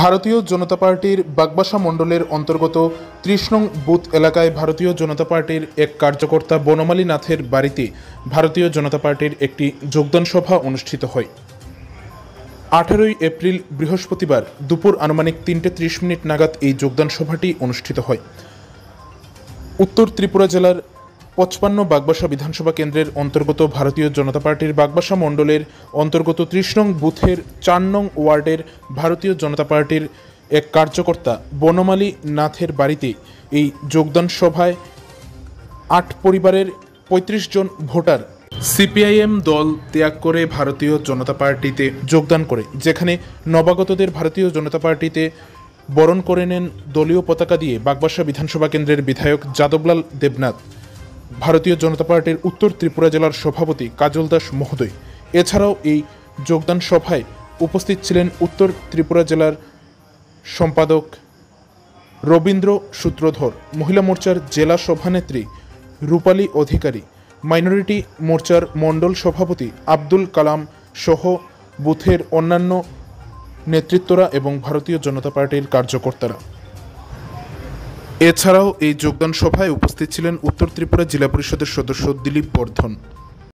ভারতীয় জনতা পার্টির বাগবাসা মণ্ডলের অন্তর্গত ৩০ নং বুথ এলাকায় ভারতীয় জনতা পার্টির এক কার্যকর্তা বনমালী নাথের বাড়িতে ভারতীয় জনতা পার্টির একটি যোগদান সভা অনুষ্ঠিত হয়। ১৮ এপ্রিল বৃহস্পতিবার দুপুর আনুমানিক ৩:৩০ নাগাদ এই যোগদান সভাটি অনুষ্ঠিত হয়। উত্তর ত্রিপুরা জেলার ৫৫ বাগবাসা বিধানসভা কেন্দ্রের অন্তর্গত ভারতীয় জনতা পার্টির বাগবাসা মণ্ডলের অন্তর্গত ৩০ নং বুথের ৪ নং ওয়ার্ডের ভারতীয় জনতা পার্টির এক কার্যকর্তা বনমালী নাথের বাড়িতে এই যোগদান সভায় ৮ পরিবারের ৩৫ জন ভোটার সিপিআইএম দল ত্যাগ করে ভারতীয় জনতা পার্টিতে যোগদান করে, যেখানে নবাগতদের ভারতীয় জনতা পার্টিতে বরণ করে নেন দলীয় পতাকা দিয়ে বাগবাসা বিধানসভা কেন্দ্রের বিধায়ক যাদবলাল দেবনাথ, ভারতীয় জনতা পার্টির উত্তর ত্রিপুরা জেলার সভাপতি কাজল দাস মহোদয়। এছাড়াও এই যোগদান সভায় উপস্থিত ছিলেন উত্তর ত্রিপুরা জেলার সম্পাদক রবীন্দ্র সূত্রধর, মহিলা মোর্চার জেলা সভানেত্রী রূপালী অধিকারী, মাইনরিটি মোর্চার মণ্ডল সভাপতি আব্দুল কালাম সহ বুথের অন্যান্য নেতৃত্বরা এবং ভারতীয় জনতা পার্টির কার্যকর্তারা। এছাড়াও এই যোগদান সভায় উপস্থিত ছিলেন উত্তর ত্রিপুরা জেলা পরিষদের সদস্য দিলীপ বর্ধন।